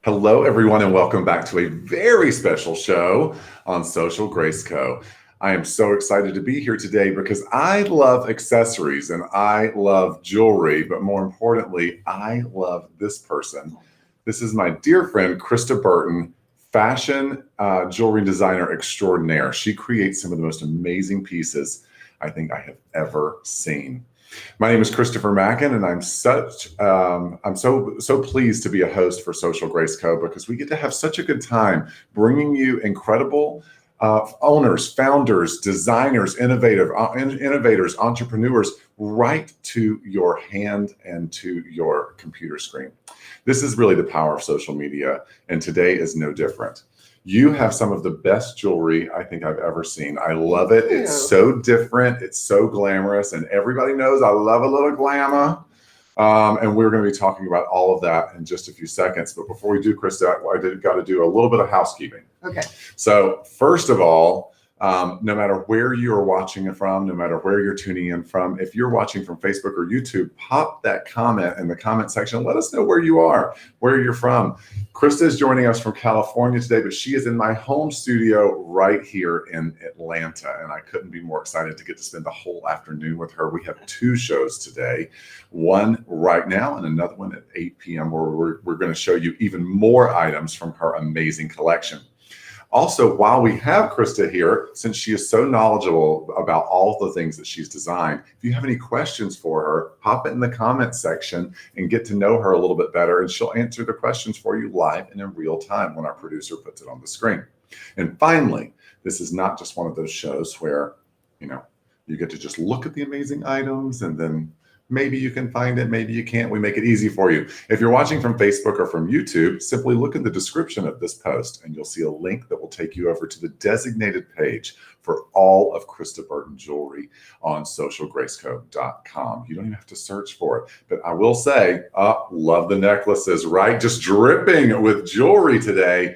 Hello, everyone, and welcome back to a very special show on Social Grace Co. I am so excited to be here today because I love accessories and I love jewelry, but more importantly, I love this person. This is my dear friend, Christa Burton, fashion jewelry designer extraordinaire. She creates some of the most amazing pieces I think I have ever seen. My name is Christopher Macken, and I'm so pleased to be a host for Social Grace Co. because we get to have such a good time bringing you incredible owners, founders, designers, innovators, entrepreneurs right to your hand and to your computer screen. This is really the power of social media, and today is no different. You have some of the best jewelry I think I've ever seen. I love it. It's so different. It's so glamorous. And everybody knows I love a little glamour. And we're going to be talking about all of that in just a few seconds. But before we do, Christa, I got to do a little bit of housekeeping. Okay. So first of all, no matter where you are watching it from, no matter where you're tuning in from, if you're watching from Facebook or YouTube, pop that comment in the comment section. Let us know where you are, where you're from. Christa is joining us from California today, but she is in my home studio right here in Atlanta, and I couldn't be more excited to get to spend the whole afternoon with her. We have two shows today, one right now and another one at 8 p.m. where we're going to show you even more items from her amazing collection. Also, while we have Christa here, since she is so knowledgeable about all the things that she's designed, if you have any questions for her, pop it in the comments section and get to know her a little bit better, and she'll answer the questions for you live and in real time when our producer puts it on the screen. And finally, this is not just one of those shows where, you get to just look at the amazing items and then maybe you can find it, maybe you can't. We make it easy for you. If you're watching from Facebook or from YouTube, simply look in the description of this post and you'll see a link that will take you over to the designated page for all of Christa Burton jewelry on socialgraceco.com. You don't even have to search for it. But I will say, love the necklaces, right? Just dripping with jewelry today.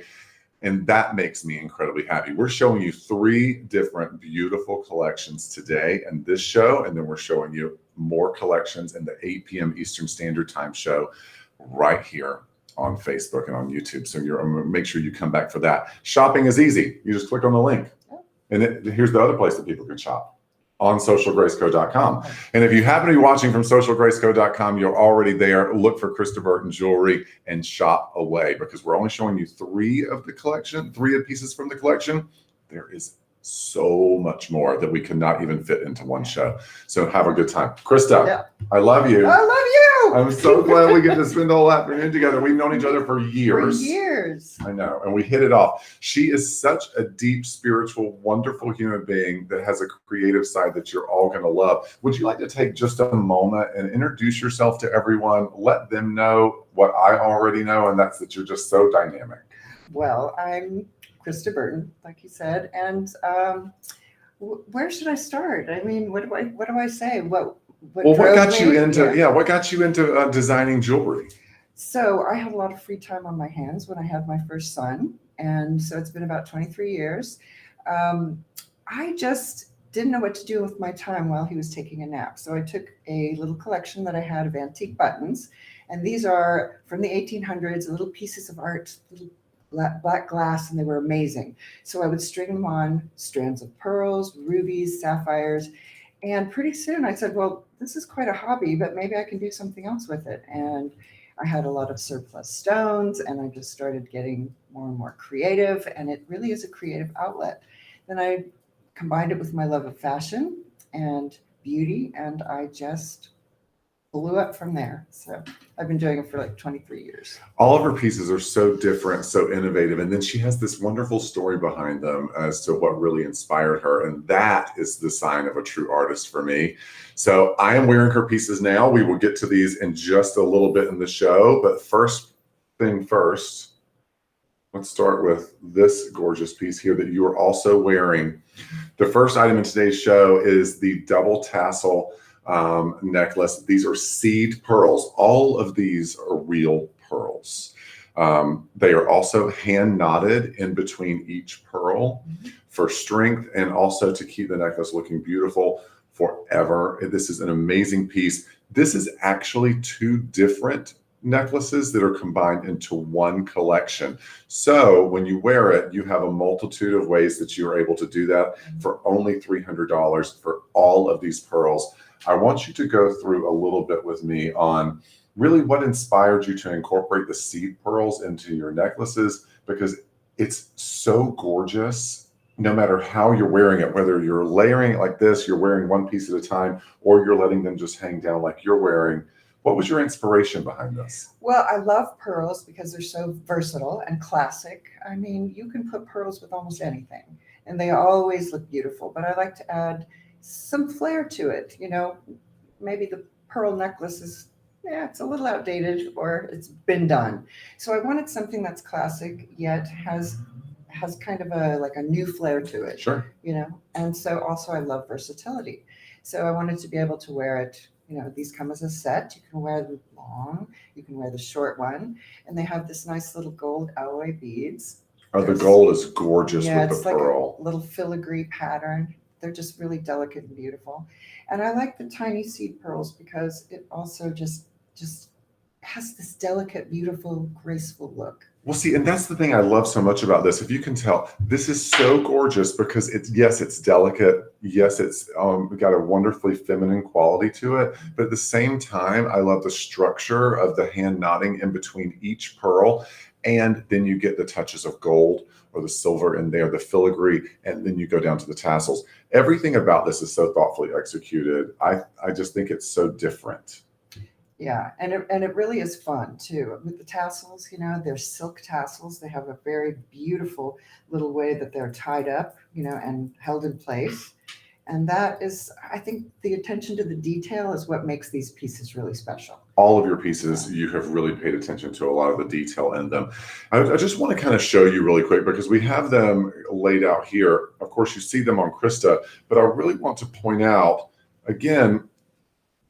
And that makes me incredibly happy. We're showing you three different beautiful collections today in this show, and then we're showing you more collections in the 8 p.m. Eastern Standard Time show right here on Facebook and on YouTube. So make sure you come back for that. Shopping is easy. You just click on the link. And here's the other place that people can shop, on socialgraceco.com. And if you happen to be watching from socialgraceco.com, you're already there. Look for Christa Burton jewelry and shop away, because we're only showing you three of pieces from the collection. There is so much more that we could not even fit into one show. So have a good time. Christa, I love you. I love you. I'm so glad we get to spend the whole afternoon together. We've known each other for years. For years. I know. And we hit it off. She is such a deep, spiritual, wonderful human being that has a creative side that you're all going to love. Would you like to take just a moment and introduce yourself to everyone? Let them know what I already know, and that's that you're just so dynamic. Well, I'm Christa Burton, like you said, and where should I start? I mean, what do I say? What got you into designing jewelry? So I had a lot of free time on my hands when I had my first son, and so it's been about 23 years. I just didn't know what to do with my time while he was taking a nap. So I took a little collection that I had of antique buttons, and these are from the 1800s, little pieces of art, little black glass, and they were amazing. So I would string them on strands of pearls, rubies, sapphires, and pretty soon I said, well, this is quite a hobby, but maybe I can do something else with it. And I had a lot of surplus stones, and I just started getting more and more creative, and it really is a creative outlet. Then I combined it with my love of fashion and beauty, and I just blew up from there. So I've been doing it for like 23 years. All of her pieces are so different, so innovative. And then she has this wonderful story behind them as to what really inspired her. And that is the sign of a true artist for me. So I am wearing her pieces now. We will get to these in just a little bit in the show. But first thing first, let's start with this gorgeous piece here that you are also wearing. The first item in today's show is the double tassel necklace. These are seed pearls. All of these are real pearls. They are also hand knotted in between each pearl for strength and also to keep the necklace looking beautiful forever. This is an amazing piece. This is actually two different necklaces that are combined into one collection. So when you wear it, you have a multitude of ways that you are able to do that for only $300 for all of these pearls. I want you to go through a little bit with me on really what inspired you to incorporate the seed pearls into your necklaces, because it's so gorgeous no matter how you're wearing it, whether you're layering it like this, you're wearing one piece at a time, or you're letting them just hang down like you're wearing. What was your inspiration behind this? Well, I love pearls because they're so versatile and classic. I mean, you can put pearls with almost anything, and they always look beautiful. But I like to add some flair to it. You know, maybe the pearl necklace is, yeah, it's a little outdated or it's been done. So I wanted something that's classic yet has kind of a new flair to it. Sure. You know, and so also I love versatility. So I wanted to be able to wear it. You know, these come as a set. You can wear the long, you can wear the short one, and they have this nice little gold alloy beads. Oh, the gold is gorgeous Yeah, with it's the like pearl. a little filigree pattern. They're just really delicate and beautiful. And I like the tiny seed pearls because it also just has this delicate, beautiful, graceful look. Well, see, and that's the thing I love so much about this. If you can tell, this is so gorgeous because it's delicate. Yes, it's got a wonderfully feminine quality to it. But at the same time, I love the structure of the hand knotting in between each pearl. And then you get the touches of gold or the silver in there, the filigree, and then you go down to the tassels. Everything about this is so thoughtfully executed. I just think it's so different. Yeah, and it really is fun too. With the tassels, you know, they're silk tassels. They have a very beautiful little way that they're tied up, you know, and held in place. And that is, I think the attention to the detail is what makes these pieces really special. All of your pieces, you have really paid attention to a lot of the detail in them. I just want to kind of show you really quick because we have them laid out here. Of course, you see them on Christa, but I really want to point out, again,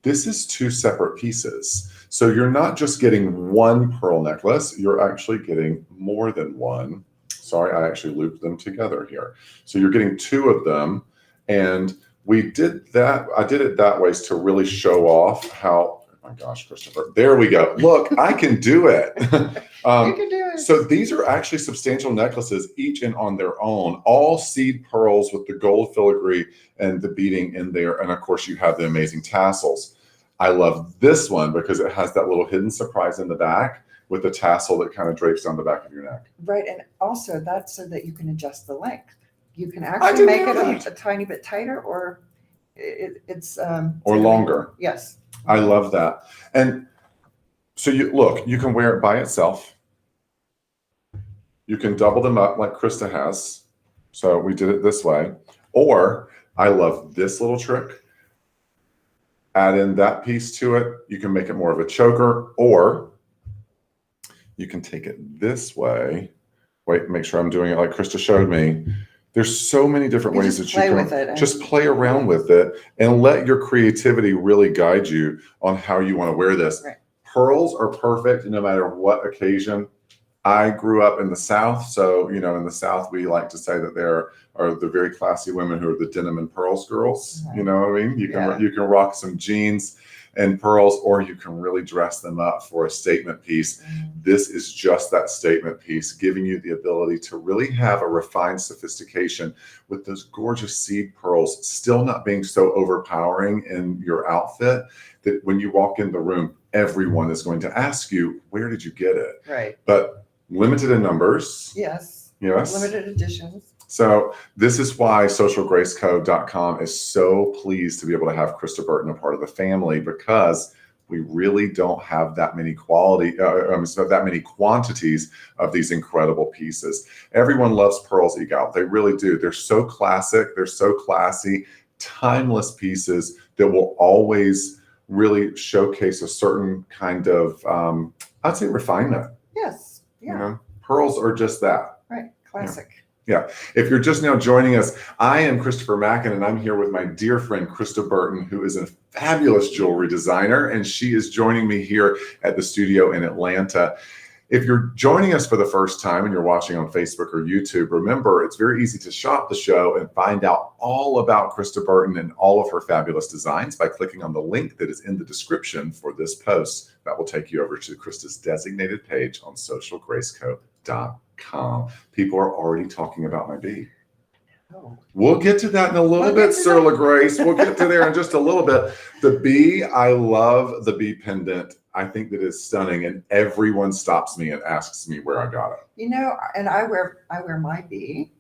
this is two separate pieces. So you're not just getting one pearl necklace, you're actually getting more than one. Sorry, I actually looped them together here. So you're getting two of them. And we did that. I did it that way to really show off how, oh my gosh, Christopher, there we go. Look, I can do it. You can do it. So these are actually substantial necklaces, each and on their own, all seed pearls with the gold filigree and the beading in there. And of course, you have the amazing tassels. I love this one because it has that little hidden surprise in the back with the tassel that kind of drapes down the back of your neck. Right, and also that's so that you can adjust the length. You can actually make it a tiny bit tighter, or it's or longer. Yes, I love that. And so you can wear it by itself. You can double them up like Christa has. So we did it this way. Or I love this little trick. Add in that piece to it. You can make it more of a choker, or you can take it this way. Wait, make sure I'm doing it like Christa showed me. There's so many different ways that you can just play around with it and let your creativity really guide you on how you want to wear this. Right. Pearls are perfect no matter what occasion. I grew up in the South, so in the South we like to say that there are the very classy women who are the denim and pearls girls. Right. You know what I mean? You can rock some jeans and pearls, or you can really dress them up for a statement piece. This is just that statement piece, giving you the ability to really have a refined sophistication with those gorgeous seed pearls, still not being so overpowering in your outfit that when you walk in the room, everyone is going to ask you, where did you get it? Right. But limited in numbers. Yes. Yes. Limited editions. So this is why socialgraceco.com is so pleased to be able to have Christa Burton a part of the family, because we really don't have that many that many quantities of these incredible pieces. Everyone loves pearls egal. They really do. They're so classic. They're so classy, timeless pieces that will always really showcase a certain kind of, I'd say, refinement. Yes. Yeah. You know, pearls are just that. Right. Classic. Yeah. If you're just now joining us, I am Christopher Macken, and I'm here with my dear friend Christa Burton, who is a fabulous jewelry designer, and she is joining me here at the studio in Atlanta. If you're joining us for the first time and you're watching on Facebook or YouTube, remember, it's very easy to shop the show and find out all about Christa Burton and all of her fabulous designs by clicking on the link that is in the description for this post. That will take you over to Christa's designated page on socialgraceco.com. People are already talking about my bee. Oh. We'll get to that in a little bit, Sir LaGrace. We'll get to there in just a little bit. The bee, I love the bee pendant. I think that is stunning, and everyone stops me and asks me where I got it. You know, and I wear my bee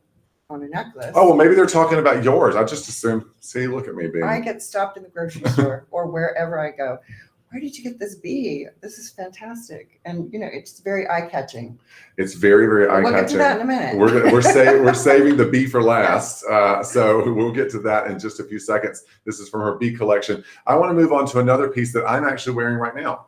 on a necklace. Oh, well, maybe they're talking about yours. I just assumed, see, look at me, bee. I get stopped in the grocery store or wherever I go. Where did you get this bee? This is fantastic. And, you know, it's very eye-catching. It's very, very eye-catching. We'll get to that in a minute. We're saving the bee for last. So we'll get to that in just a few seconds. This is from her bee collection. I want to move on to another piece that I'm actually wearing right now.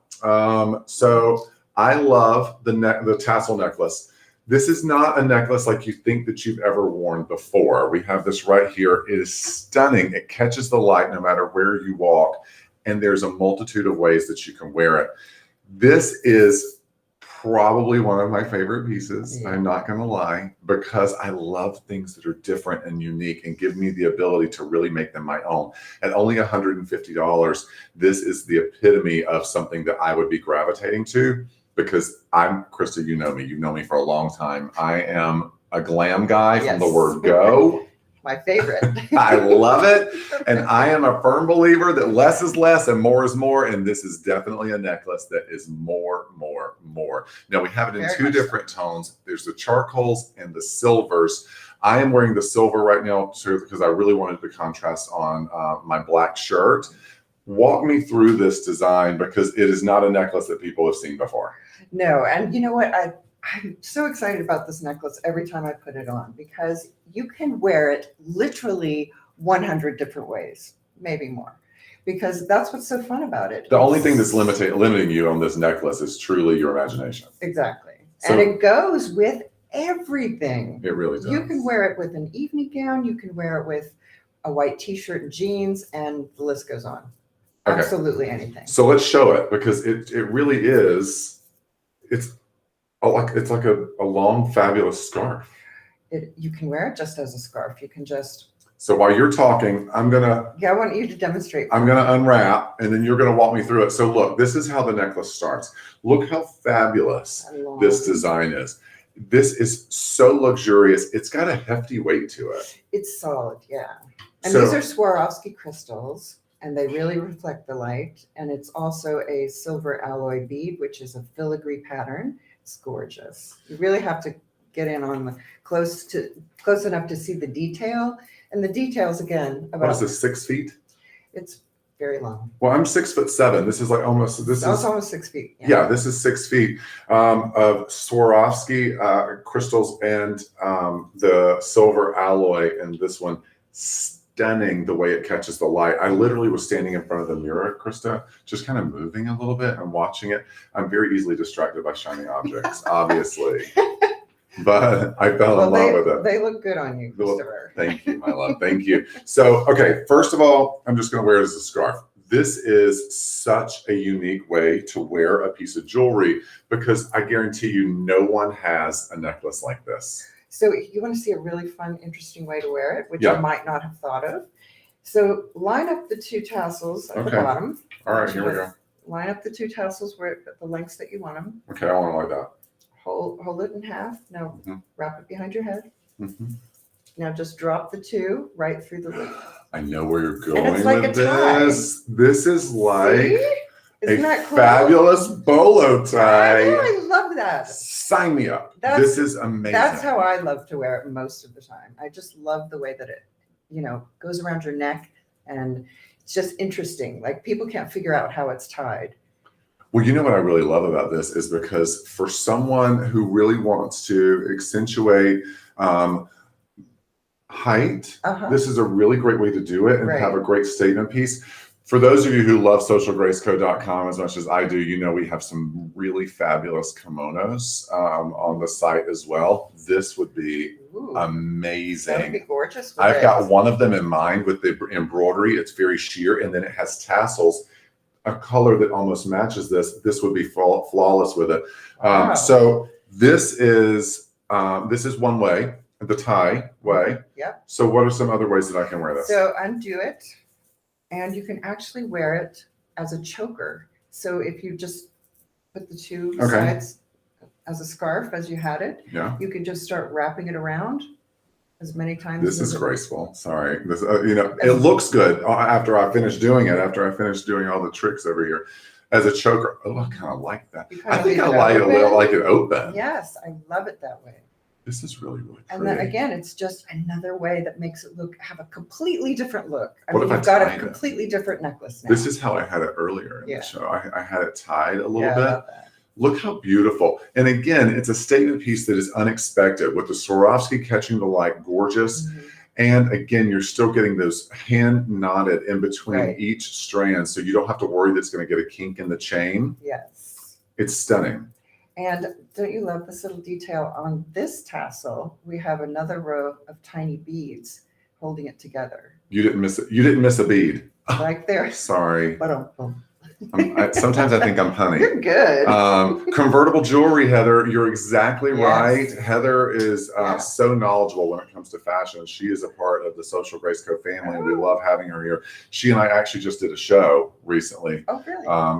So I love the tassel necklace. This is not a necklace like you think that you've ever worn before. We have this right here. It is stunning. It catches the light no matter where you walk. And there's a multitude of ways that you can wear it. This is probably one of my favorite pieces. Yeah. I'm not going to lie, because I love things that are different and unique and give me the ability to really make them my own. At only $150, this is the epitome of something that I would be gravitating to, because I'm, Christa, you know me for a long time. I am a glam guy. Yes. From the word go. My favorite. I love it. And I am a firm believer that less is less and more is more. And this is definitely a necklace that is more. Now we have it in two different tones. There's the charcoals and the silvers. I am wearing the silver right now because I really wanted the contrast on my black shirt. Walk me through this design, because it is not a necklace that people have seen before. No. And you know what? I'm so excited about this necklace every time I put it on, because you can wear it literally 100 different ways, maybe more, because that's what's so fun about it. The only thing that's limiting you on this necklace is truly your imagination. Exactly. And it goes with everything. It really does. You can wear it with an evening gown. You can wear it with a white t-shirt and jeans, and the list goes on. Okay. Absolutely anything. So let's show it, because it really is, it's like a long, fabulous scarf. You can wear it just as a scarf. You can just. So while you're talking, I want you to demonstrate. I'm gonna unwrap, and then you're gonna walk me through it. So look, this is how the necklace starts. Look how fabulous this design is. This is so luxurious. It's got a hefty weight to it. It's solid, yeah. And these are Swarovski crystals, and they really reflect the light. And it's also a silver alloy bead, which is a filigree pattern. It's gorgeous. You really have to get in on the close enough to see the detail. And the details, again, about. What is this, 6 feet? It's very long. Well, I'm 6'7". This is like almost. Almost 6 feet. Yeah, this is 6 feet of Swarovski crystals and the silver alloy, and this one. Stunning the way it catches the light. I literally was standing in front of the mirror, Christa, just kind of moving a little bit and watching it. I'm very easily distracted by shiny objects, obviously, but I fell in love with it. They look good on you, Christopher. Thank you, my love. Thank you. So, okay, first of all, I'm just going to wear it as a scarf. This is such a unique way to wear a piece of jewelry, because I guarantee you no one has a necklace like this. So you want to see a really fun, interesting way to wear it, which you might not have thought of. So line up the two tassels at the bottom. All right, here we go. Line up the two tassels where the lengths that you want them. Okay, I want it like that. Hold it in half. Now wrap it behind your head. Now just drop the two right through the loop. I know where you're going with this. This is like Isn't that cool? Fabulous bolo tie. I love that. Sign me up. This is amazing. That's how I love to wear it most of the time. I just love the way that it, goes around your neck, and it's just interesting. Like, people can't figure out how it's tied. Well, you know what I really love about this is because for someone who really wants to accentuate height, this is a really great way to do it and have a great statement piece. For those of you who love socialgraceco.com as much as I do, we have some really fabulous kimonos on the site as well. This would be amazing. That would be gorgeous. I've got one of them in mind with the embroidery. It's very sheer, and then it has tassels a color that almost matches this, this would be flawless with it. Wow. So this is one way, the tie way. Yep. So what are some other ways that I can wear this? So undo it, and you can actually wear it as a choker. So if you just put the two sides as a scarf as you had it, you can just start wrapping it around as many times. This is graceful. Sorry, this it looks good after I finish doing it. After I finish doing all the tricks over here, as a choker. Oh, I kind of like that. I think I like it open. Yes, I love it that way. This is really, really pretty. And then again, it's just another way that makes it have a completely different look. I mean, you've got a completely different necklace now. This is how I had it earlier in the show. I had it tied a little bit. Look how beautiful. And again, it's a statement piece that is unexpected with the Swarovski catching the light, gorgeous. And again, you're still getting those hand knotted in between each strand. So you don't have to worry that it's going to get a kink in the chain. Yes. It's stunning. And don't you love this little detail on this tassel? We have another row of tiny beads holding it together. You didn't miss it. You didn't miss a bead. Right there. Sorry. Sometimes I think I'm punny. You're good. Convertible jewelry, Heather. You're exactly right. Heather is so knowledgeable when it comes to fashion. She is a part of the Social Grace Co family, and we love having her here. She and I actually just did a show recently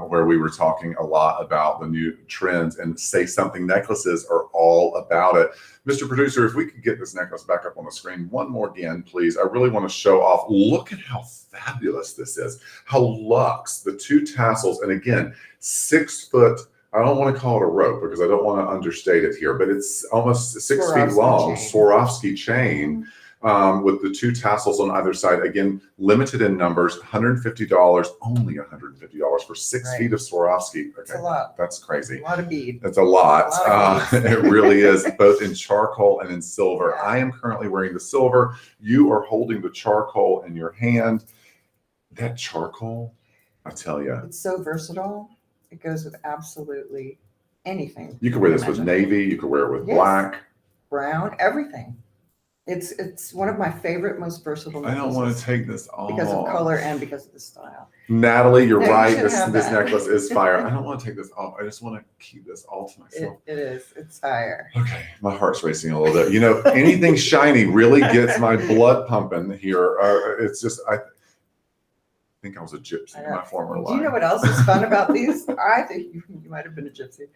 where we were talking a lot about the new trends, and Say Something necklaces are all about it. Mr. Producer, if we could get this necklace back up on the screen one more again, please. I really want to show off. Look at how fabulous this is. How luxe, the two tassels, and again, 6 foot. I don't want to call it a rope because I don't want to understate it here, but it's almost 6 feet long, Swarovski chain. With the two tassels on either side. Again, limited in numbers, $150, only $150 for 6 feet of Swarovski. Okay, that's a lot. That's crazy. A lot of bead. That's a lot. It really is, both in charcoal and in silver. I am currently wearing the silver. You are holding the charcoal in your hand. That charcoal, I tell you. It's so versatile. It goes with absolutely anything. You could wear this with navy. You could wear it with black. Brown, everything. It's one of my favorite, most versatile necklaces. I don't want to take this off. Because of color and because of the style. Natalie, you're right. This necklace is fire. I don't want to take this off. I just want to keep this all to myself. It is. It's fire. Okay. My heart's racing a little bit. You know, anything shiny really gets my blood pumping here. It's just, I think I was a gypsy in my former life. Do you know what else is fun about these? I think you might have been a gypsy.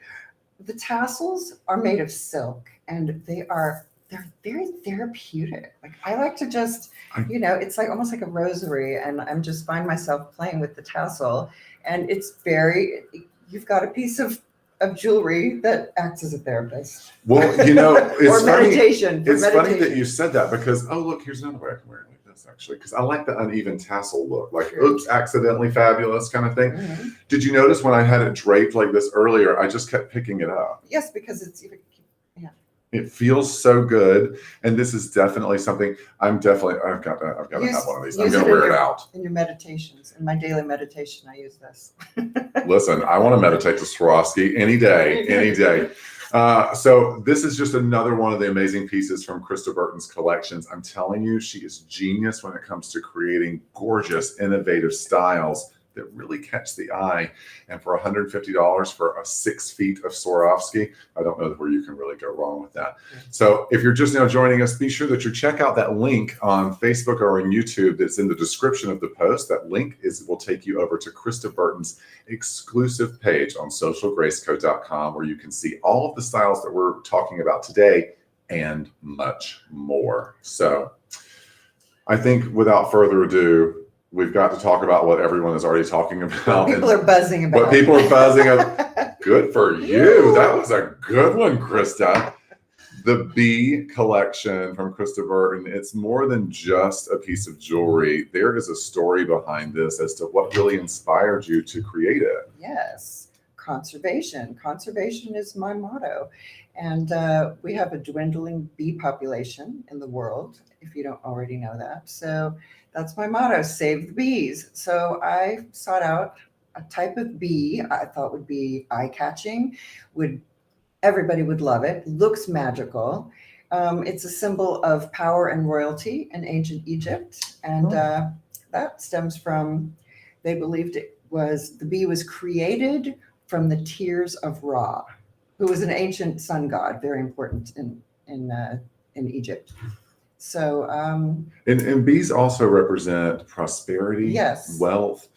The tassels are made of silk, and they're very therapeutic. Like, I like to just, it's like almost like a rosary, and I'm just find myself playing with the tassel, and you've got a piece of jewelry that acts as a therapist. Well, it's or funny. Meditation. It's funny that you said that because, oh, look, here's another way I can wear it like this, actually, because I like the uneven tassel look, like, oops, accidentally fabulous kind of thing. Did you notice when I had it draped like this earlier, I just kept picking it up? Yes, because it feels so good, and this is definitely something I've got to have one of these. I'm going to wear it out. In your meditations, in my daily meditation, I use this. Listen, I want to meditate to Swarovski any day. So this is just another one of the amazing pieces from Christa Burton's collections. I'm telling you, she is genius when it comes to creating gorgeous, innovative styles that really catch the eye. And for $150 for 6 feet of Swarovski, I don't know where you can really go wrong with that. So if you're just now joining us, be sure that you check out that link on Facebook or on YouTube that's in the description of the post. That link will take you over to Christa Burton's exclusive page on socialgraceco.com, where you can see all of the styles that we're talking about today and much more. So I think without further ado, we've got to talk about what everyone is already talking about. People are buzzing about. What people are buzzing about. Good for you. That was a good one, Christa. The Bee collection from Christa Burton. It's more than just a piece of jewelry. There is a story behind this as to what really inspired you to create it. Yes. Conservation. Conservation is my motto. And we have a dwindling bee population in the world, if you don't already know that. So that's my motto, save the bees. So I sought out a type of bee I thought would be eye-catching, everybody would love it, looks magical. It's a symbol of power and royalty in ancient Egypt. And that stems from, they believed the bee was created from the tears of Ra, who was an ancient sun god, very important in Egypt. So, and bees also represent prosperity, yes, wealth.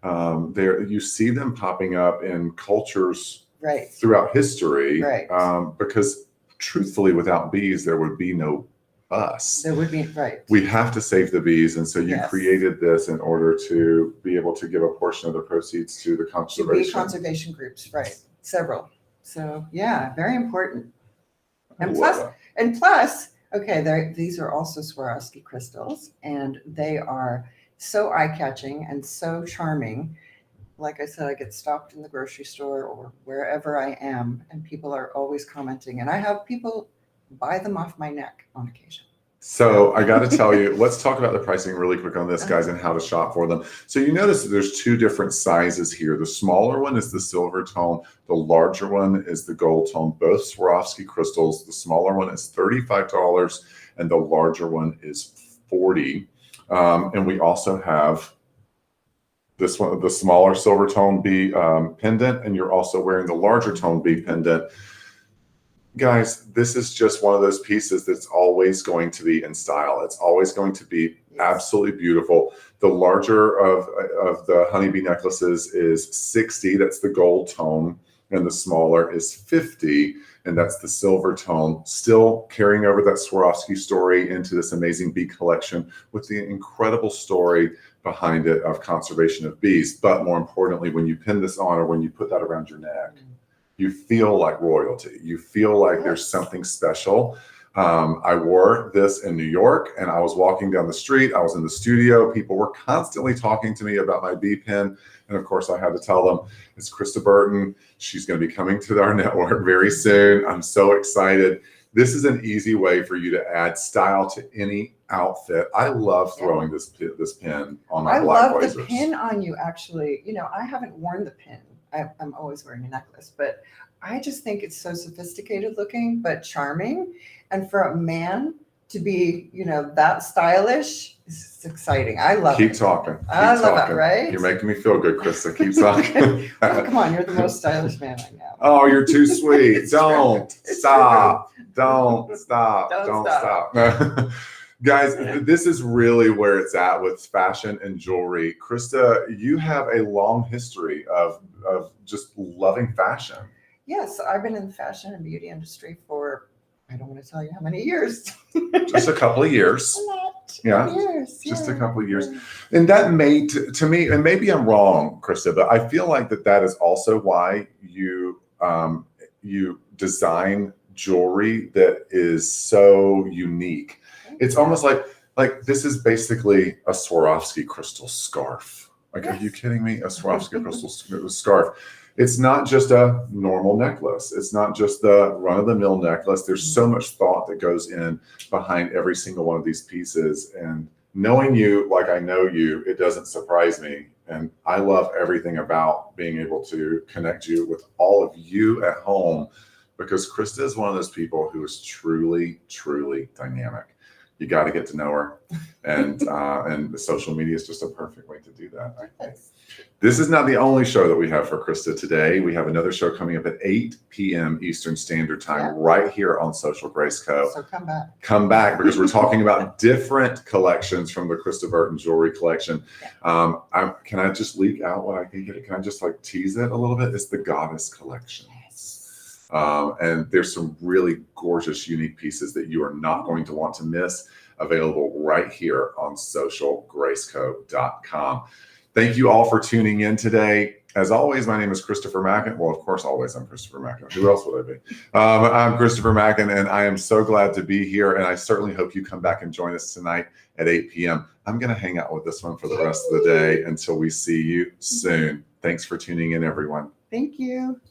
There, you see them popping up in cultures right, throughout history, right. Because truthfully, without bees, there would be no us. There would be, right. We have to save the bees, and so you Yes. created this in order to be able to give a portion of the proceeds to the To conservation. bee conservation groups, right? Several. So yeah, very important. And I plus, love okay, these are also Swarovski crystals, and they are so eye-catching and so charming. Like I said, I get stopped in the grocery store or wherever I am, and people are always commenting, and I have people buy them off my neck on occasion. So I got to tell you, let's talk about the pricing really quick on this, guys, and how to shop for them. So you notice that there's two different sizes here. The smaller one is the silver tone. The larger one is the gold tone. Both Swarovski crystals. The smaller one is $35 and the larger one is $40. And we also have this one, the smaller silver tone bee pendant, and you're also wearing the larger tone bee pendant. Guys, this is just one of those pieces that's always going to be in style. It's always going to be absolutely beautiful. The larger of the honeybee necklaces is $60. That's the gold tone. And the smaller is $50. And that's the silver tone. Still carrying over that Swarovski story into this amazing bee collection with the incredible story behind it of conservation of bees. But more importantly, when you pin this on or when you put that around your neck, you feel like royalty. You feel like there's something special. I wore this in New York, and I was walking down the street. I was in the studio. People were constantly talking to me about my bee pin. And of course, I had to tell them it's Christa Burton. She's going to be coming to our network very soon. I'm so excited. This is an easy way for you to add style to any outfit. I love throwing this pin on my black blazers. I love the pin on you, actually. You know, I haven't worn the pin. I'm always wearing a necklace, but I just think it's so sophisticated looking, but charming. And for a man to be, you know, that stylish, it's exciting. I love it. Keep talking. I love it, right? You're making me feel good, Krista. Keep talking. Oh, come on, you're the most stylish man I know. Oh, you're too sweet. Don't stop. Don't stop. Don't stop. Guys, this is really where it's at with fashion and jewelry. Krista, you have a long history of just loving fashion. Yes, I've been in the fashion and beauty industry for, I don't want to tell you how many years. Just a couple of years. A lot. Yeah. Years. Just a couple of years. And that made, to me, and maybe I'm wrong, Krista, but I feel like that is also why you design jewelry that is so unique. It's almost like this is basically a Swarovski crystal scarf. Like, are you kidding me? A Swarovski crystal scarf. It's not just a normal necklace. It's not just the run-of-the-mill necklace. There's so much thought that goes in behind every single one of these pieces. And knowing you like I know you, it doesn't surprise me. And I love everything about being able to connect you with all of you at home, because Krista is one of those people who is truly, truly dynamic. You got to get to know her, and the social media is just a perfect way to do that, I think. This is not the only show that we have for Krista today. We have another show coming up at 8 p.m. Eastern Standard Time, right here on Social Grace Co. So come back. Come back, because we're talking about different collections from the Christa Burton jewelry collection. Can I just leak out what I can get? Can I just like tease it a little bit? It's the Goddess collection. And there's some really gorgeous, unique pieces that you are not going to want to miss, available right here on socialgraceco.com. Thank you all for tuning in today. As always, my name is Christopher Macken. Well, of course, always I'm Christopher Macken. Who else would I be? I'm Christopher Macken, and I am so glad to be here. And I certainly hope you come back and join us tonight at 8 p.m. I'm going to hang out with this one for the rest of the day until we see you soon. Thanks for tuning in, everyone. Thank you.